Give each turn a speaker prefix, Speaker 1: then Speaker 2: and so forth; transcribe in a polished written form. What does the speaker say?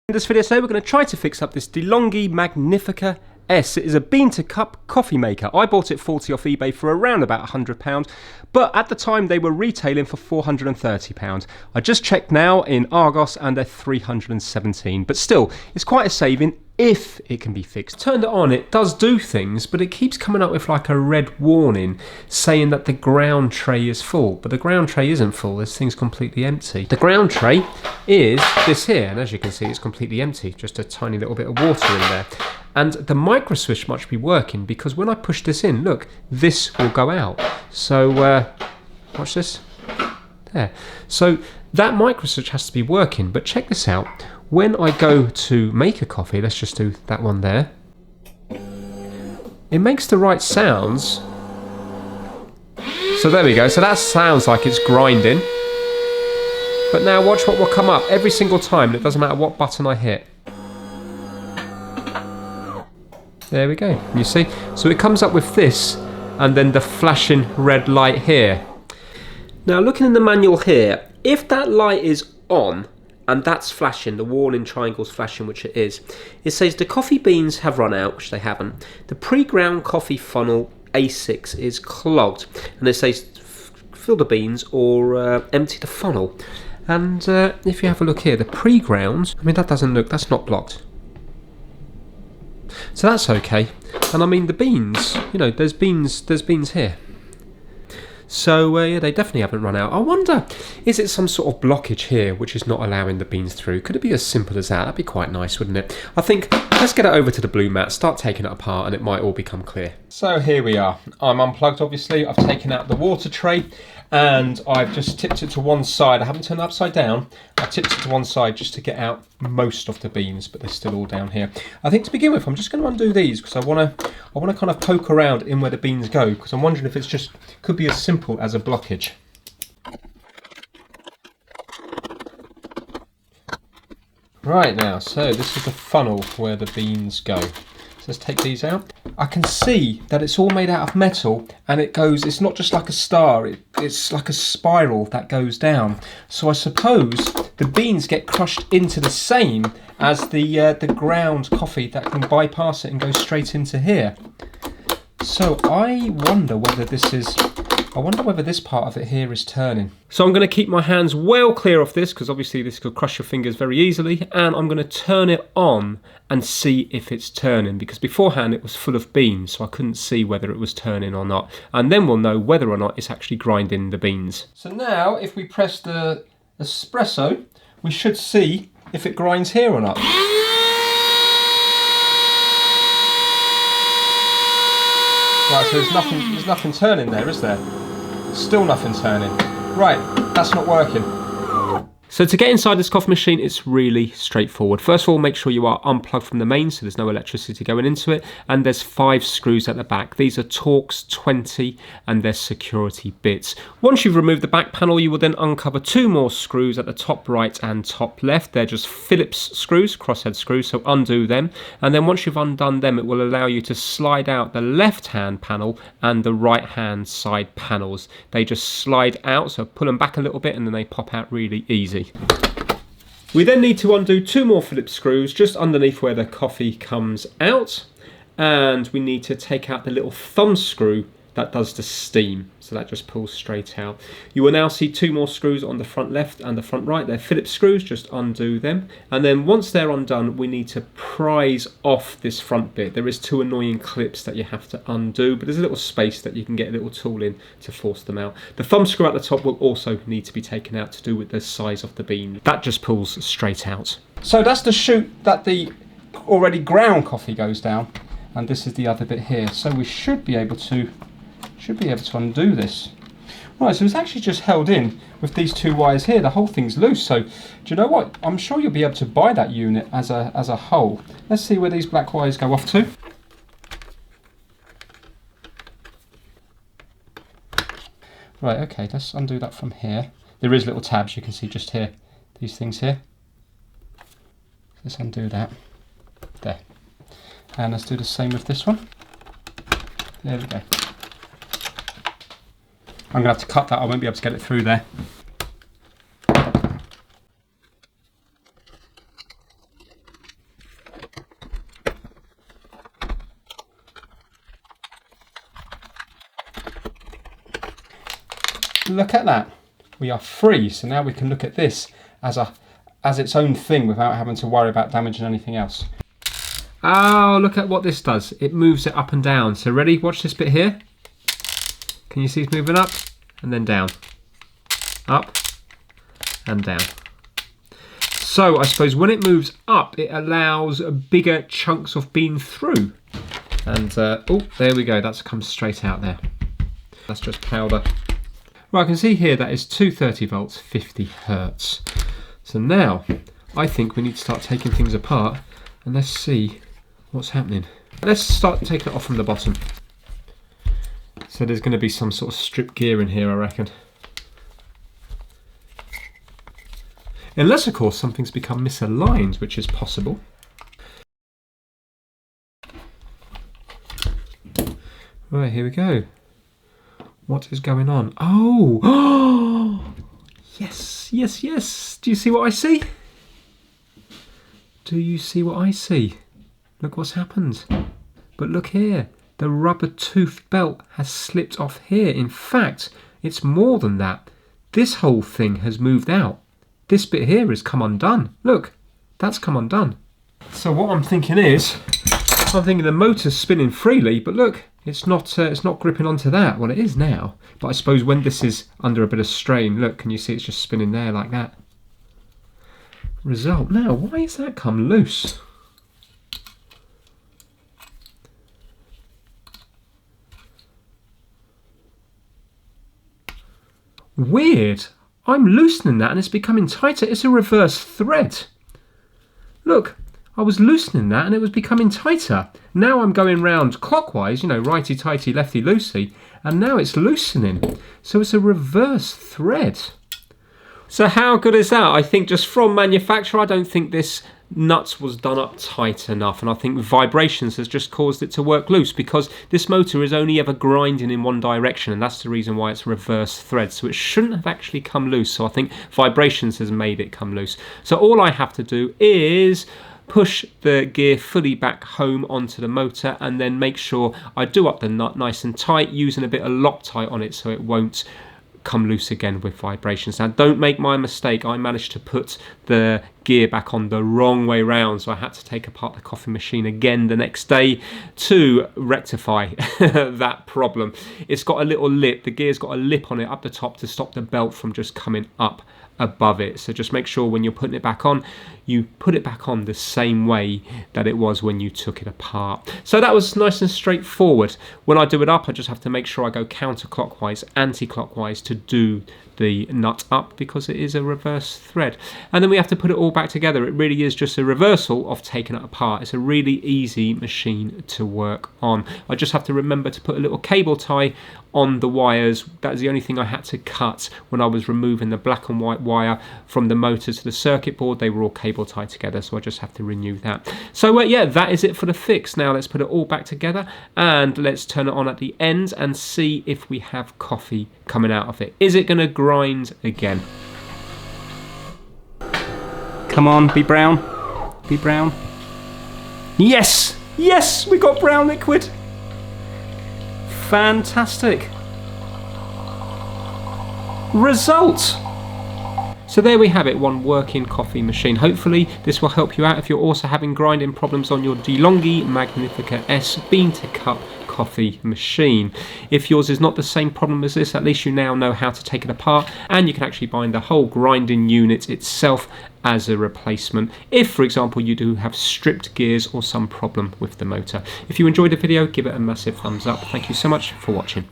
Speaker 1: In this video today we're going to try to fix up this DeLonghi Magnifica S. It is a bean to cup coffee maker. I bought it 40 off eBay for around about £100, but at the time they were retailing for £430. I just checked now in Argos and they're £317, but still it's quite a saving if it can be fixed. Turned it on, it does do things, but it keeps coming up with like a red warning saying that the ground tray is full, but the ground tray isn't full. This thing's completely empty. The ground tray is this here, and as you can see it's completely empty, just a tiny little bit of water in there. And the micro switch must be working, because when I push this in, look, this will go out. So watch this there. So that micro switch has to be working, but check this out. When I go to make a coffee, let's just do that one there, it makes the right sounds. So there we go, so that sounds like it's grinding. But now watch what will come up every single time, and it doesn't matter what button I hit. There we go, you see? So it comes up with this, and then the flashing red light here. Now looking in the manual here, if that light is on, and that's flashing, the warning triangle's flashing, which it is, it says the coffee beans have run out, which they haven't. The pre-ground coffee funnel A6 is clogged, and it says fill the beans or empty the funnel. And if you have a look here, the pre-ground, I mean that doesn't look, that's not blocked. So that's okay. And I mean the beans, you know, there's beans here. So yeah, they definitely haven't run out. I wonder, is it some sort of blockage here which is not allowing the beans through? Could it be as simple as that? That'd be quite nice, wouldn't it? I think let's get it over to the blue mat, start taking it apart, and it might all become clear. So here we are. I'm unplugged, obviously. I've taken out the water tray and I've just tipped it to one side. I haven't turned it upside down. I tipped it to one side just to get out most of the beans, but they're still all down here. I think to begin with, I'm just going to undo these because I want to kind of poke around in where the beans go, because I'm wondering if it's just could be as simple as a blockage. Right now, so this is the funnel where the beans go. So let's take these out. I can see that it's all made out of metal, and it goes, it's not just like a star, it's like a spiral that goes down. So I suppose the beans get crushed into the same as the ground coffee that can bypass it and go straight into here. So I wonder whether this part of it here is turning. So I'm going to keep my hands well clear of this, because obviously this could crush your fingers very easily, and I'm going to turn it on and see if it's turning, because beforehand it was full of beans, so I couldn't see whether it was turning or not, and then we'll know whether or not it's actually grinding the beans. So now if we press the espresso, we should see if it grinds here or not. Right, so there's nothing turning there, is there? Still nothing turning. Right, that's not working. So to get inside this coffee machine, it's really straightforward. First of all, make sure you are unplugged from the mains, so there's no electricity going into it. And there's 5 screws at the back. These are Torx 20, and they're security bits. Once you've removed the back panel, you will then uncover 2 more screws at the top right and top left. They're just Phillips screws, crosshead screws, so undo them. And then once you've undone them, it will allow you to slide out the left-hand panel and the right-hand side panels. They just slide out, so pull them back a little bit, and then they pop out really easy. We then need to undo 2 more Phillips screws just underneath where the coffee comes out, and we need to take out the little thumb screw that does the steam, so that just pulls straight out. You will now see 2 more screws on the front left and the front right. They're Phillips screws, just undo them, and then once they're undone, we need to prise off this front bit. There is 2 annoying clips that you have to undo, but there's a little space that you can get a little tool in to force them out. The thumb screw at the top will also need to be taken out to do with the size of the bean. That just pulls straight out. So that's the chute that the already ground coffee goes down, and this is the other bit here. So we should be able to undo this. Right, so it's actually just held in with these 2 wires here. The whole thing's loose. So do you know what? I'm sure you'll be able to buy that unit as a whole. Let's see where these black wires go off to. Right, okay, let's undo that from here. There is little tabs you can see just here. These things here. Let's undo that. There. And let's do the same with this one. There we go. I'm going to have to cut that, I won't be able to get it through there. Look at that. We are free. So now we can look at this as its own thing without having to worry about damaging anything else. Oh, look at what this does. It moves it up and down. So ready? Watch this bit here. Can you see it's moving up and then down? Up and down. So I suppose when it moves up, it allows bigger chunks of being through. And oh, there we go. That's come straight out there. That's just powder. Right, I can see here that is 230 volts, 50 hertz. So now I think we need to start taking things apart and let's see what's happening. Let's start taking it off from the bottom. So there's going to be some sort of strip gear in here, I reckon. Unless, of course, something's become misaligned, which is possible. Right, here we go. What is going on? Oh! Yes, yes, yes. Do you see what I see? Do you see what I see? Look what's happened. But look here. The rubber toothed belt has slipped off here. In fact, it's more than that. This whole thing has moved out. This bit here has come undone. Look, that's come undone. So what I'm thinking is, I'm thinking the motor's spinning freely, but look, it's not gripping onto that. Well, it is now, but I suppose when this is under a bit of strain, look, can you see it's just spinning there like that? Result. Now, why has that come loose? Weird. I'm loosening that and it's becoming tighter. It's a reverse thread. Look, I was loosening that and it was becoming tighter. Now I'm going round clockwise, you know, righty-tighty, lefty-loosey, and now it's loosening. So it's a reverse thread. So how good is that? I think just from manufacture, I don't think this nuts was done up tight enough, and I think vibrations has just caused it to work loose, because this motor is only ever grinding in one direction, and that's the reason why it's reverse thread. So it shouldn't have actually come loose. So I think vibrations has made it come loose. So all I have to do is push the gear fully back home onto the motor and then make sure I do up the nut nice and tight, using a bit of Loctite on it so it won't come loose again with vibrations. Now don't make my mistake, I managed to put the gear back on the wrong way round, so I had to take apart the coffee machine again the next day to rectify that problem. It's got a little lip, the gear's got a lip on it up the top to stop the belt from just coming up above it. So just make sure when you're putting it back on, you put it back on the same way that it was when you took it apart. So that was nice and straightforward. When I do it up, I just have to make sure I go counterclockwise, anti-clockwise to do the nut up, because it is a reverse thread. And then we have to put it all back together. It really is just a reversal of taking it apart. It's a really easy machine to work on. I just have to remember to put a little cable tie on the wires. That's the only thing I had to cut when I was removing the black and white wire from the motor to the circuit board. They were all cable tied together, so I just have to renew that. So yeah, that is it for the fix. Now let's put it all back together and let's turn it on at the ends and see if we have coffee coming out of it. Is it going to grind again? Come on, be brown. Be brown. Yes! Yes! We got brown liquid! Fantastic. Result! So there we have it, one working coffee machine. Hopefully this will help you out if you're also having grinding problems on your DeLonghi Magnifica S bean to cup coffee machine. If yours is not the same problem as this, at least you now know how to take it apart, and you can actually buy the whole grinding unit itself as a replacement if, for example, you do have stripped gears or some problem with the motor. If you enjoyed the video, give it a massive thumbs up. Thank you so much for watching.